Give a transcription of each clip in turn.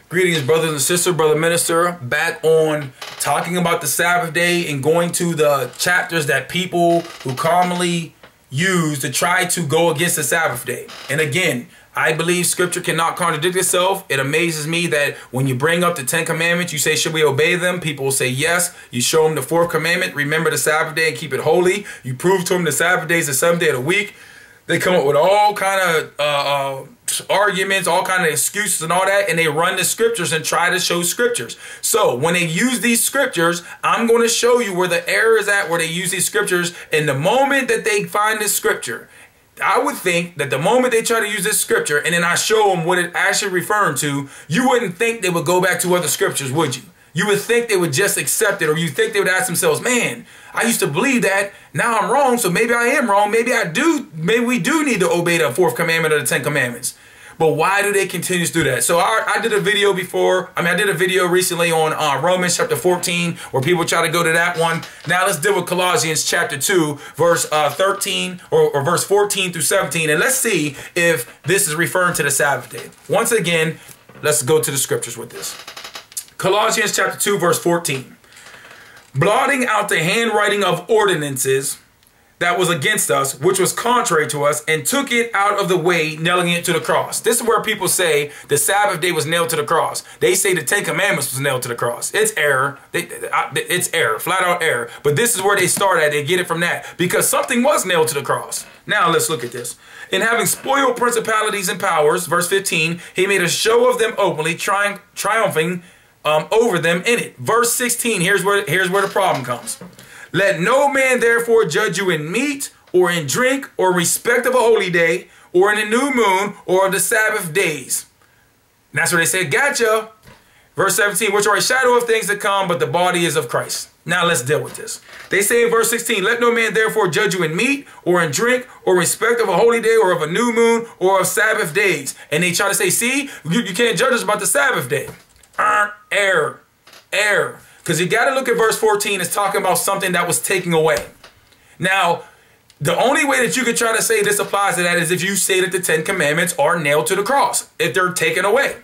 Greetings, brothers and sisters, brother minister, back on talking about the Sabbath day and going to the chapters that people who commonly use to try to go against the Sabbath day. And again, I believe scripture cannot contradict itself. It amazes me that when you bring up the 10 commandments, you say, should we obey them? People will say yes. You show them the 4th commandment, remember the Sabbath day and keep it holy. You prove to them the Sabbath day is the 7th day of the week. They come up with all kind of arguments, all kind of excuses and all that, and they run the scriptures and try to show scriptures. So when they use these scriptures, I'm going to show you where the error is at, where they use these scriptures. And the moment that they find this scripture, I would think that the moment they try to use this scripture and then I show them what it actually referring to, you wouldn't think they would go back to other scriptures, would you? You would think they would just accept it, or you think they would ask themselves, man, I used to believe that, now I'm wrong, so maybe I am wrong, maybe we do need to obey the 4th commandment of the 10 commandments. But why do they continue to do that? So I did a video before, I did a video recently on Romans chapter 14, where people try to go to that one. Now let's deal with Colossians chapter 2, verse 13, or verse 14 through 17, and let's see if this is referring to the Sabbath day. Once again, let's go to the scriptures with this. Colossians chapter 2, verse 14. Blotting out the handwriting of ordinances that was against us, which was contrary to us, and took it out of the way, nailing it to the cross. This is where people say the Sabbath day was nailed to the cross. They say the 10 commandments was nailed to the cross. It's error. It's error, flat out error. But this is where they start at. They get it from that, because something was nailed to the cross. Now let's look at this. In having spoiled principalities and powers, verse 15, he made a show of them openly, triumphing over them in it. Verse 16, here's where the problem comes. Let no man therefore judge you in meat or in drink or respect of a holy day or in a new moon or of the Sabbath days. And that's where they say, gotcha. Verse 17, which are a shadow of things to come, but the body is of Christ. Now let's deal with this. They say in verse 16, let no man therefore judge you in meat or in drink or respect of a holy day or of a new moon or of Sabbath days. And they try to say, see, you can't judge us about the Sabbath day. Error. Because you got to look at verse 14. It's talking about something that was taken away. Now, the only way that you could try to say this applies to that is if you say that the 10 commandments are nailed to the cross, if they're taken away.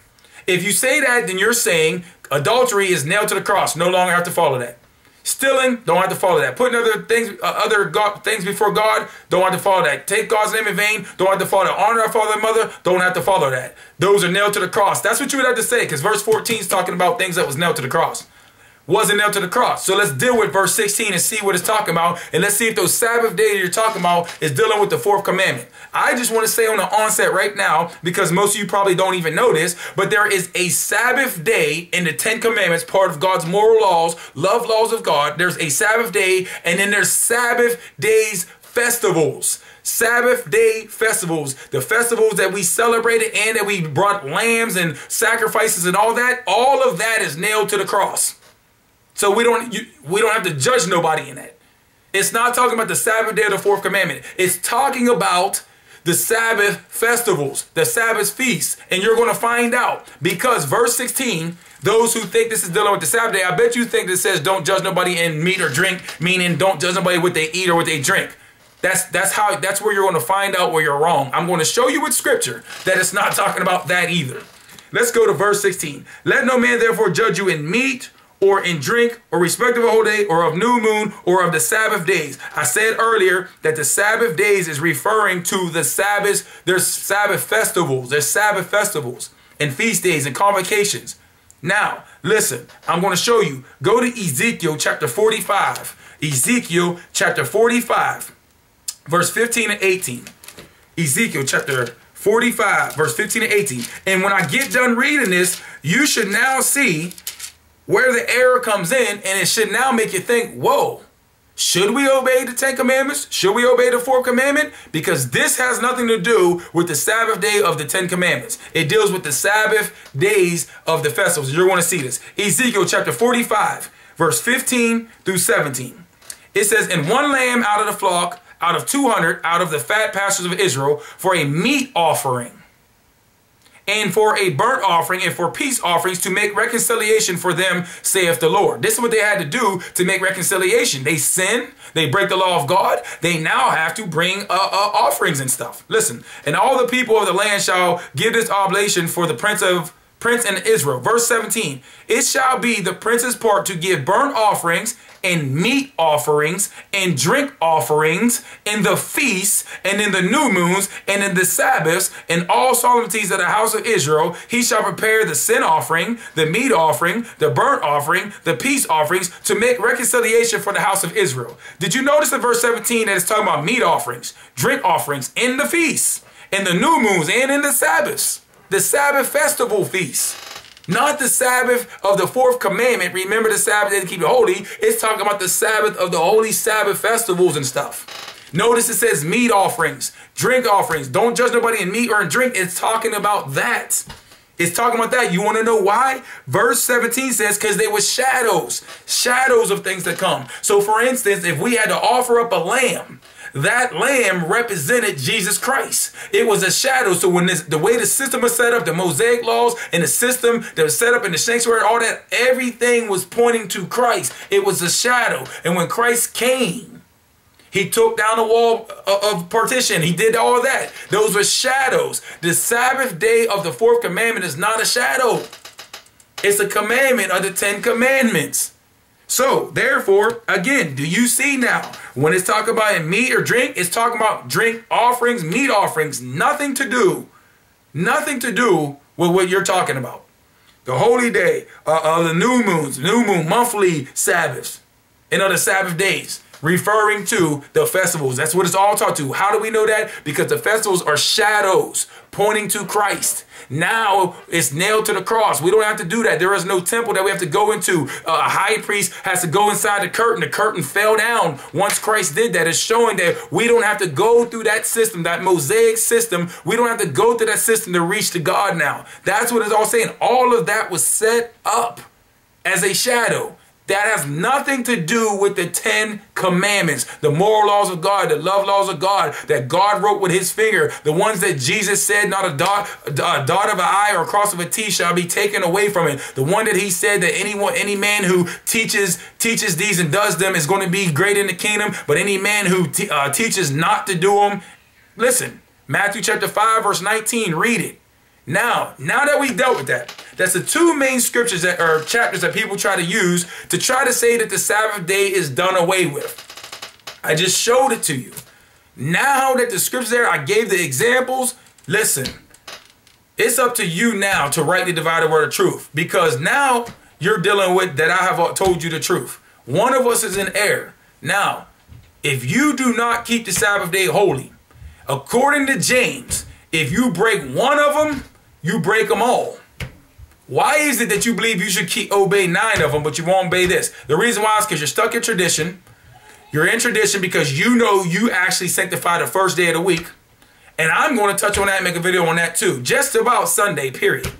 If you say that, then you're saying adultery is nailed to the cross. No longer have to follow that. Stealing, don't have to follow that. Putting other things before God, don't have to follow that. Take God's name in vain, don't have to follow that. Honor our father and mother, don't have to follow that. Those are nailed to the cross. That's what you would have to say, because verse 14 is talking about things that was nailed to the cross. Wasn't nailed to the cross. So let's deal with verse 16 and see what it's talking about. And let's see if those Sabbath days you're talking about is dealing with the 4th commandment. I just want to say on the onset right now, because most of you probably don't even know this, but there is a Sabbath day in the 10 commandments, part of God's moral laws, love laws of God. There's a Sabbath day, and then there's Sabbath days festivals. Sabbath day festivals, the festivals that we celebrated and that we brought lambs and sacrifices and all of that is nailed to the cross. So we don't have to judge nobody in that. It's not talking about the Sabbath day of the 4th commandment. It's talking about the Sabbath festivals, the Sabbath feasts. And you're going to find out, because verse 16, those who think this is dealing with the Sabbath day, I bet you think this says don't judge nobody in meat or drink, meaning don't judge nobody what they eat or what they drink. That's where you're going to find out where you're wrong. I'm going to show you with scripture that it's not talking about that either. Let's go to verse 16. Let no man therefore judge you in meat or in drink, or respect of a holy day, or of new moon, or of the Sabbath days. I said earlier that the Sabbath days is referring to the Sabbaths. There's Sabbath festivals. There's Sabbath festivals and feast days and convocations. Now, listen, I'm going to show you. Go to Ezekiel chapter 45. Ezekiel chapter 45, verse 15 and 18. Ezekiel chapter 45, verse 15 and 18. And when I get done reading this, you should now see where the error comes in, and it should now make you think, whoa, should we obey the 10 commandments? Should we obey the 4th commandment? Because this has nothing to do with the Sabbath day of the 10 commandments. It deals with the Sabbath days of the festivals. You're going to see this. Ezekiel chapter 45, verse 15 through 17. It says, and one lamb out of the flock, out of 200, out of the fat pastures of Israel, for a meat offering, and for a burnt offering, and for peace offerings, to make reconciliation for them, saith the Lord. This is what they had to do to make reconciliation. They sin, they break the law of God, they now have to bring offerings and stuff. Listen, and all the people of the land shall give this oblation for the prince of prince in Israel. Verse 17, it shall be the prince's part to give burnt offerings and meat offerings and drink offerings in the feasts and in the new moons and in the Sabbaths and all solemnities of the house of Israel. He shall prepare the sin offering, the meat offering, the burnt offering, the peace offerings to make reconciliation for the house of Israel. Did you notice in verse 17 that it's talking about meat offerings, drink offerings in the feasts, in the new moons and in the Sabbaths, the Sabbath festival feasts? Not the Sabbath of the fourth commandment. Remember the Sabbath day to keep it holy. It's talking about the Sabbath of the holy Sabbath festivals and stuff. Notice it says meat offerings, drink offerings. Don't judge nobody in meat or in drink. It's talking about that. It's talking about that. You want to know why? Verse 17 says, because they were shadows of things to come. So for instance, if we had to offer up a lamb, that lamb represented Jesus Christ. It was a shadow. So when the way the system was set up, the Mosaic laws and the system that was set up in the sanctuary, all that, everything was pointing to Christ. It was a shadow. And when Christ came, he took down the wall of partition. He did all that. Those were shadows. The Sabbath day of the fourth commandment is not a shadow. It's a commandment of the 10 commandments. So, therefore, again, do you see now, when it's talking about meat or drink, it's talking about drink offerings, meat offerings, nothing to do with what you're talking about. The holy day, the new moons, monthly Sabbaths, and other Sabbath days, referring to the festivals. That's what it's all taught to. How do we know that? Because the festivals are shadows pointing to Christ. Now it's nailed to the cross. We don't have to do that. There is no temple that we have to go into. A high priest has to go inside the curtain. The curtain fell down once Christ did that. It's showing that we don't have to go through that system, that Mosaic system. We don't have to go through that system to reach to God now. That's what it's all saying. All of that was set up as a shadow. That has nothing to do with the 10 commandments, the moral laws of God, the love laws of God that God wrote with his finger, the ones that Jesus said not a dot of an I or a cross of a T shall be taken away from it. The one that he said that any man who teaches these and does them is going to be great in the kingdom, but any man who teaches not to do them, listen, Matthew chapter 5 verse 19, read it. Now that we dealt with that, that's the two main scriptures that are chapters that people try to use to try to say that the Sabbath day is done away with. I just showed it to you. Now that the scriptures there, I gave the examples. Listen, it's up to you now to rightly divide the word of truth, because now you're dealing with that I have told you the truth. One of us is in error. Now, if you do not keep the Sabbath day holy, according to James, if you break one of them, you break them all. Why is it that you believe you should obey 9 of them, but you won't obey this? The reason why is because you're stuck in tradition. You're in tradition because you know you actually sanctify the first day of the week. And I'm going to touch on that and make a video on that too. Just about Sunday, period.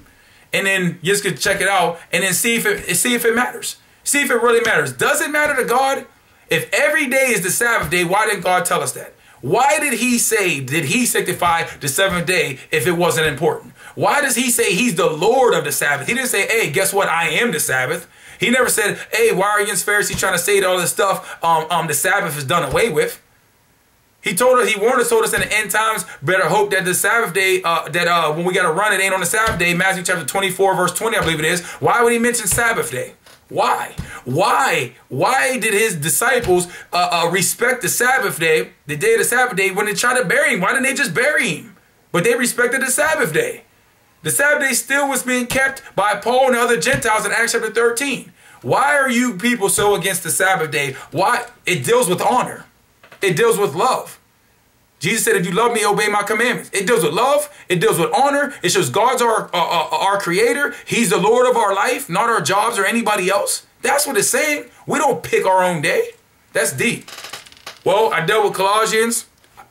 And then you just can check it out and then see if it matters. See if it really matters. Does it matter to God? If every day is the Sabbath day, why didn't God tell us that? Why did he sanctify the 7th day if it wasn't important? Why does he say he's the Lord of the Sabbath? He didn't say, hey, guess what? I am the Sabbath. He never said, hey, why are you against Pharisees trying to say all this stuff? The Sabbath is done away with. He told us, he warned us, told us in the end times, better hope that the Sabbath day, when we got to run, it ain't on the Sabbath day. Matthew chapter 24, verse 20, I believe it is. Why would he mention Sabbath day? Why? Why did his disciples respect the Sabbath day, the day of the Sabbath day, when they tried to bury him? Why didn't they just bury him? But they respected the Sabbath day. The Sabbath day still was being kept by Paul and other Gentiles in Acts chapter 13. Why are you people so against the Sabbath day? Why? It deals with honor. It deals with love. Jesus said, if you love me, obey my commandments. It deals with love. It deals with honor. It shows God's our creator. He's the Lord of our life, not our jobs or anybody else. That's what it's saying. We don't pick our own day. That's deep. Well, I dealt with Colossians.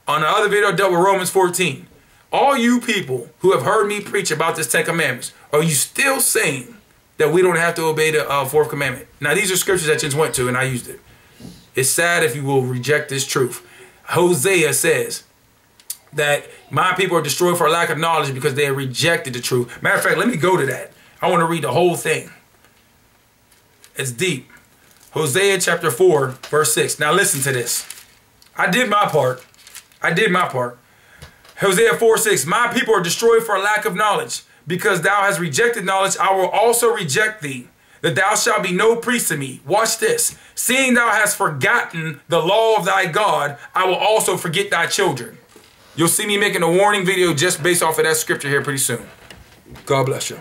On the other video, I dealt with Romans 14. All you people who have heard me preach about this 10 commandments, are you still saying that we don't have to obey the 4th commandment? Now, these are scriptures that just went to and I used it. It's sad if you will reject this truth. Hosea says that my people are destroyed for lack of knowledge because they have rejected the truth. Matter of fact, let me go to that. I want to read the whole thing. It's deep. Hosea chapter 4, verse 6. Now listen to this. I did my part. Hosea 4:6. My people are destroyed for a lack of knowledge. because thou hast rejected knowledge, I will also reject thee, that thou shalt be no priest to me. Watch this. Seeing thou hast forgotten the law of thy God, I will also forget thy children. You'll see me making a warning video just based off of that scripture here pretty soon. God bless you.